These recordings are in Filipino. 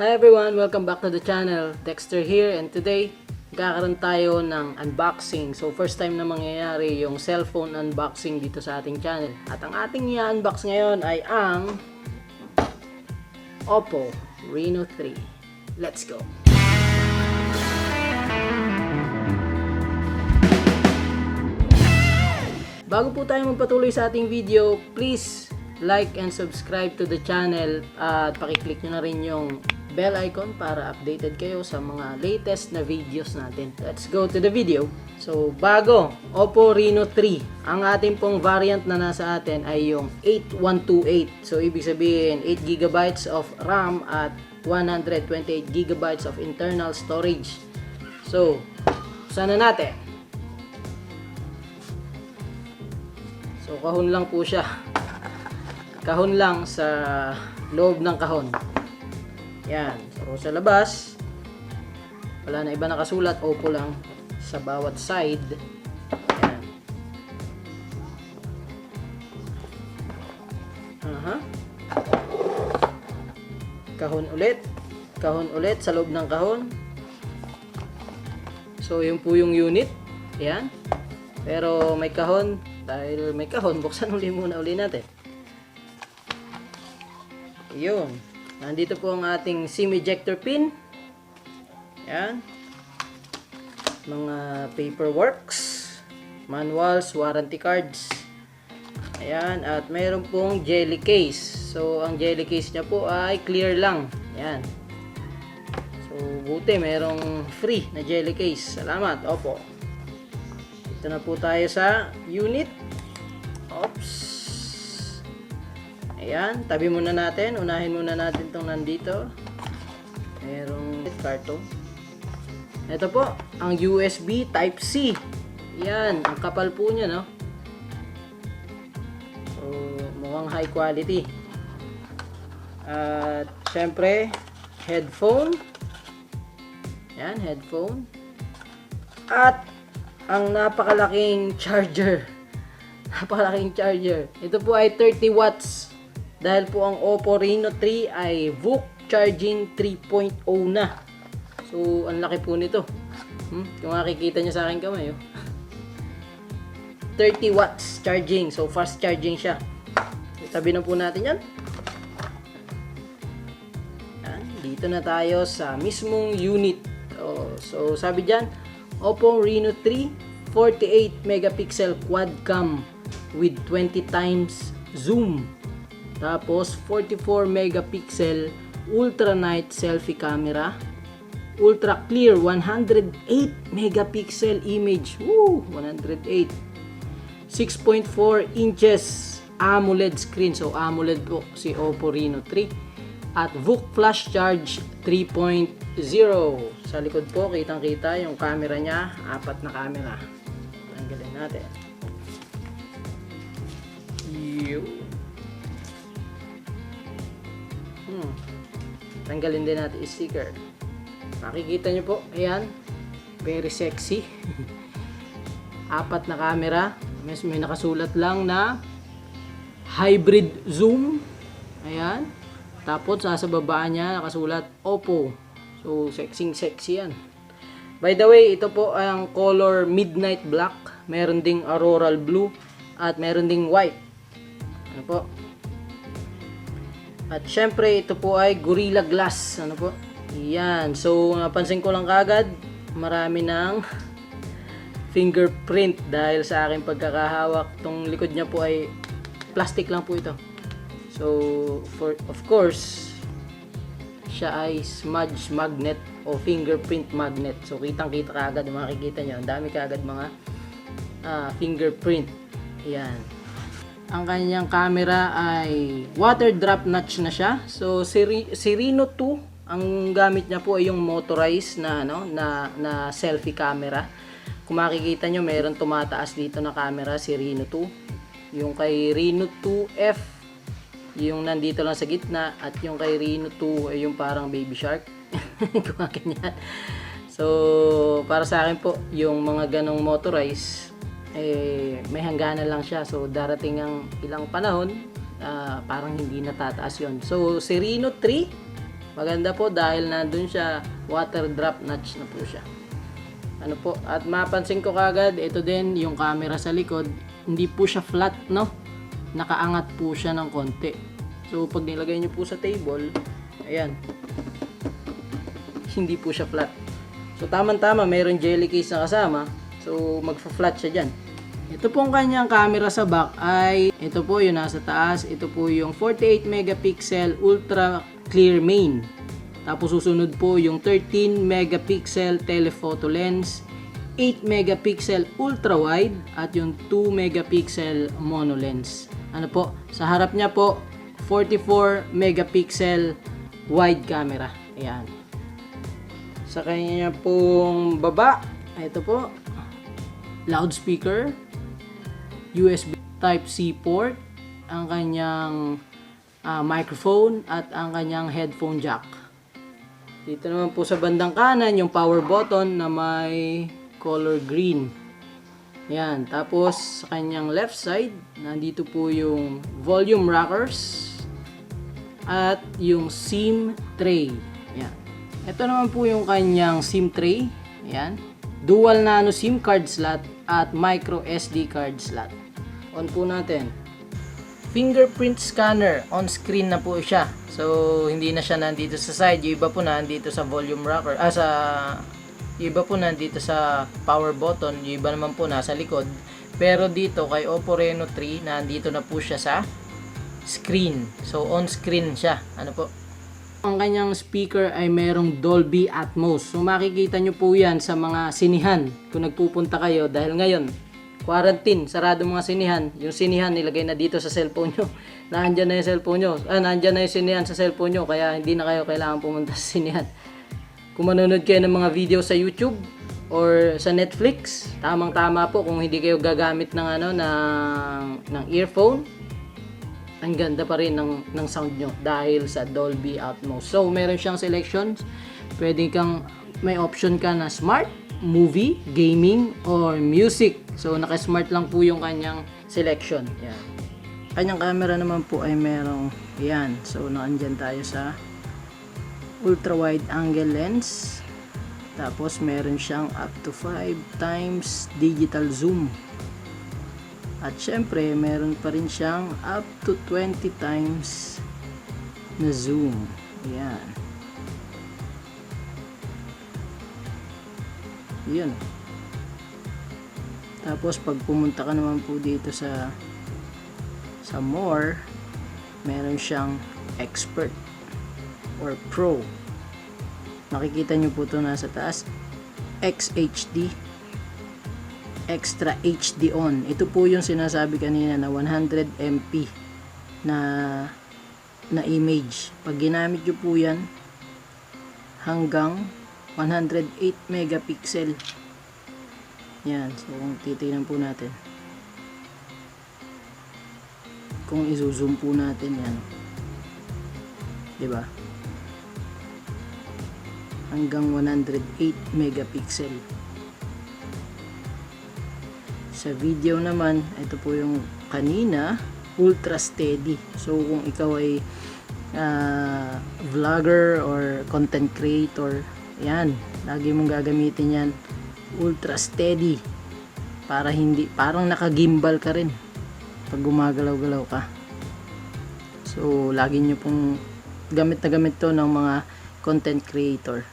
Hi everyone! Welcome back to the channel. Dexter here, and today magkakaroon tayo ng unboxing. So first time na mangyayari yung cellphone unboxing dito sa ating channel. At ang ating i-unbox ngayon ay ang Oppo Reno 3. Let's go! Bago po tayo magpatuloy sa ating video, please like and subscribe to the channel at pakiclick nyo na rin yung bell icon para updated kayo sa mga latest na videos natin. Let's go to the video. So, bago, Oppo Reno 3. Ang ating pong variant na nasa atin ay yung 8128. So, ibig sabihin 8GB of RAM at 128GB of internal storage. So, sana natin. So, kahon lang po siya. Kahon lang sa loob ng kahon. Yan. So, sa labas, wala na iba nakasulat. Oppo lang sa bawat side. Yan. Kahon ulit. Kahon ulit sa loob ng kahon. So, yun po yung unit. Yan. Pero may kahon. Dahil may kahon, buksan uli muna natin. Yun. Nandito po ang ating SIM ejector pin. Yan. Mga paperworks, manuals, warranty cards. Ayan. At mayroon pong jelly case. So, ang jelly case niya po ay clear lang. Yan. So, buti mayroong free na jelly case. Salamat. Opo. Ito na po tayo sa unit. Oops. Ayan, tabi muna natin. Unahin muna natin itong nandito. Merong karton. Ito po, ang USB Type-C. Ayan, ang kapal po niya, no? So, mukhang high quality. At, syempre, headphone. Ayan, headphone. At, ang napakalaking charger. Napakalaking charger. Ito po ay 30 watts. Dahil po ang Oppo Reno 3 ay VOOC Charging 3.0 na. So, ang laki po nito. Kung makikita nyo sa aking kamay. 30 watts charging. So, fast charging siya. Itabi na po natin yan. Yan. Dito na tayo sa mismong unit. So, sabi dyan, Oppo Reno 3 48 megapixel quad cam with 20 times zoom. Tapos 44 megapixel ultra night selfie camera. Ultra clear 108 megapixel image. Woo, 108. 6.4 inches AMOLED screen. So AMOLED po si Oppo Reno 3. At VOOC Flash Charge 3.0. Sa likod po, kitang-kita yung camera niya. 4 na camera. Tanggalin natin. Tanggalin din natin yung sticker. Makikita nyo po. Ayan. Very sexy. 4 na camera. May nakasulat lang na hybrid zoom. Ayan. Tapos sa baba niya nakasulat Oppo. So sexy yan. By the way, ito po ang color midnight black. Meron ding auroral blue. At meron ding white. Ano po? At syempre, ito po ay Gorilla Glass. Ano po? Yan. So, napansin ko lang kagad, marami ng fingerprint dahil sa aking pagkakahawak. Itong likod niya po ay plastic lang po ito. So, of course, siya ay smudge magnet o fingerprint magnet. So, kitang-kita kagad, makikita nyo. Ang dami kagad mga fingerprint. Yan. Ang kanyang camera ay water drop notch na siya. So si Reno 2, ang gamit niya po ay yung motorized na na selfie camera. Kung makikita niyo, mayroon tumataas dito na camera si Reno 2. Yung kay Reno 2F, yung nandito lang sa gitna, at yung kay Reno 2 ay yung parang baby shark. Kumakanyan. So para sa akin po, yung mga ganong motorized may hangganan lang siya. So darating ang ilang panahon parang hindi natataas yon. So si Reno 3 Maganda po dahil nandun siya, water drop notch na po siya. Ano po, at mapansin ko kagad, ito din yung camera sa likod, hindi po siya flat, no? Nakaangat po siya ng konti. So pag nilagay nyo po sa table, ayan, hindi po siya flat. So tamang-tama, mayroon jelly case na kasama, so magfa-flat siya dyan. Ito pong kanyang camera sa back ay, ito po yung nasa taas, ito po yung 48 megapixel ultra clear main. Tapos susunod po yung 13 megapixel telephoto lens, 8 megapixel ultra wide at yung 2 megapixel mono lens. Ano po, sa harap niya po 44 megapixel wide camera. Ayan. Sa kanya pong baba, ito po, loudspeaker, USB Type-C port, ang kanyang microphone at ang kanyang headphone jack. Dito naman po sa bandang kanan yung power button na may color green. Yan, tapos sa kanyang left side, nandito po yung volume rockers at yung SIM tray. Yan. Ito naman po yung kanyang SIM tray. Yan. Dual nano SIM card slot at micro SD card slot. On po natin. Fingerprint scanner, on screen na po siya. So hindi na siya nandito sa side, yung iba po nandito sa volume rocker, yung iba po nandito sa power button, yung iba naman po nasa likod. Pero dito kay Oppo Reno 3, nandito na po siya sa screen. So on screen siya. Ano po? Ang kanyang speaker ay merong Dolby Atmos. So makikita nyo po yan sa mga sinihan kung nagpupunta kayo dahil ngayon quarantine, sarado mga sinihan. Yung sinihan nilagay na dito sa cellphone nyo. Nandiyan na yung cellphone nyo. Nandiyan na yung sinihan sa cellphone nyo kaya hindi na kayo kailangan pumunta sa sinihan. Kung manonood kayo ng mga video sa YouTube or sa Netflix, tamang-tama po kung hindi kayo gagamit ng ng earphone. Ang ganda pa rin ng sound nyo dahil sa Dolby Atmos. So, meron siyang selections. Pwede kang, may option ka na smart, movie, gaming, or music. So, naka-smart lang po yung kanyang selection. Yan. Kanyang camera naman po ay merong, yan. So, naandyan tayo sa ultra wide angle lens. Tapos, meron siyang up to 5 times digital zoom. At syempre, meron pa rin siyang up to 20 times na zoom. Ayan. Yun. Tapos, pag pumunta ka naman po dito sa more, meron siyang expert or pro. Makikita nyo po ito nasa taas. XHD. Extra HD on. Ito po yung sinasabi kanina na 100 MP na image. Pag ginamit nyo po yan hanggang 108 megapixel. Yan. So kung titignan po natin, kung i-zoom po natin yan, diba, hanggang 108 megapixel. Sa video naman, ito po yung kanina, ultra steady. So kung ikaw ay vlogger or content creator, yan, lagi mong gagamitin yan, ultra steady, para hindi, parang naka-gimbal ka rin pag gumagalaw-galaw ka. So lagi nyo pong gamit na gamit to ng mga content creator.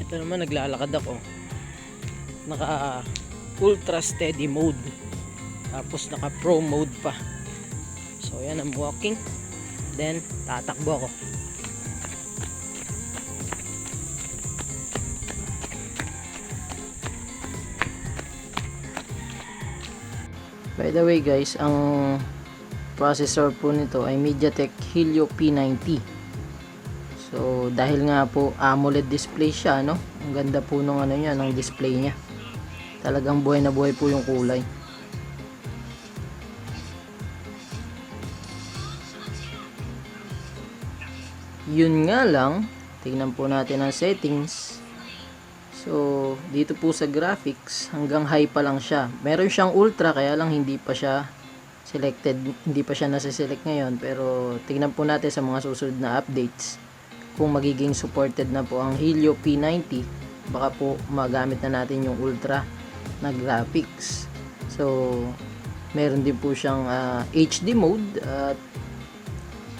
Ito naman, naglalakad ako, naka ultra steady mode, tapos naka pro mode pa. So yan, I'm walking, then tatakbo ako. By the way guys, ang processor po nito ay MediaTek Helio P90. So dahil nga po AMOLED display siya, no? Ang ganda po nung ano niya, ng display niya. Talagang buhay na buhay po yung kulay. Yun nga lang, tingnan po natin ang settings. So, dito po sa graphics, hanggang high pa lang siya. Meron siyang ultra, kaya lang hindi pa siya selected, hindi pa siya nasa-select ngayon. Pero, tingnan po natin sa mga susunod na updates kung magiging supported na po ang Helio P90. Baka po magamit na natin yung ultra na graphics. So, meron din po siyang HD mode at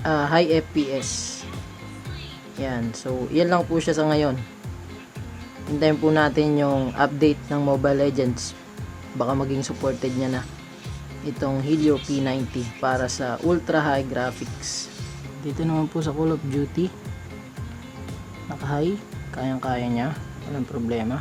high FPS. Yan. So, yan lang po siya sa ngayon. Hintayin po natin yung update ng Mobile Legends. Baka maging supported niya na itong Helio P90 para sa ultra high graphics. Dito naman po sa Call of Duty, naka-high, kayang-kaya niya, walang problema.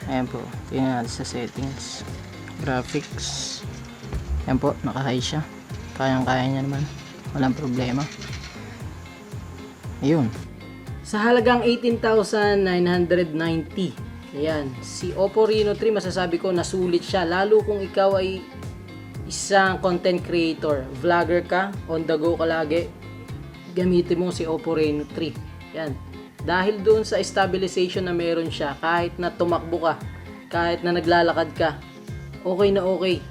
Ayan po, tingnan natin sa settings, graphics. Ayan po, naka-high siya, kayang-kaya niya naman, walang problema. Ayun, sa halagang 18,990, ayan, si Oppo Reno 3, masasabi ko nasulit siya, lalo kung ikaw ay isang content creator, vlogger ka, on the go ka lagi, gamitin mo si Oppo Reno 3. Yan. Dahil doon sa stabilization na meron siya, kahit na tumakbo ka, kahit na naglalakad ka, okay na okay.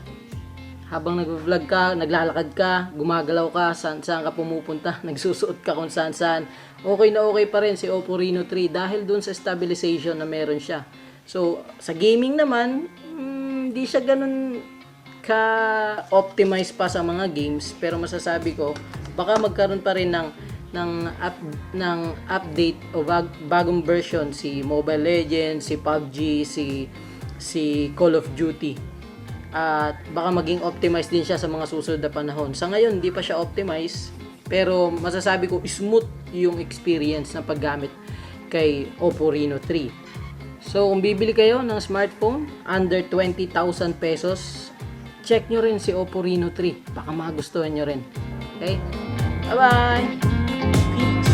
Habang nag-vlog ka, naglalakad ka, gumagalaw ka, saan ka pumupunta, nagsusuot ka kung saan, okay na okay pa rin si Oppo Reno 3 dahil doon sa stabilization na meron siya. So, sa gaming naman, hindi siya ganun ka-optimize pa sa mga games, pero masasabi ko, baka magkaroon pa rin ng update o bagong version si Mobile Legends, si PUBG, si Call of Duty. At baka maging optimized din siya sa mga susunod na panahon. Sa ngayon, hindi pa siya optimized, pero masasabi ko smooth yung experience ng paggamit kay Oppo Reno 3. So, kung bibili kayo ng smartphone under 20,000 pesos, check nyo rin si Oppo Reno 3. Baka magustuhan nyo rin. Okay? Bye-bye! Peace!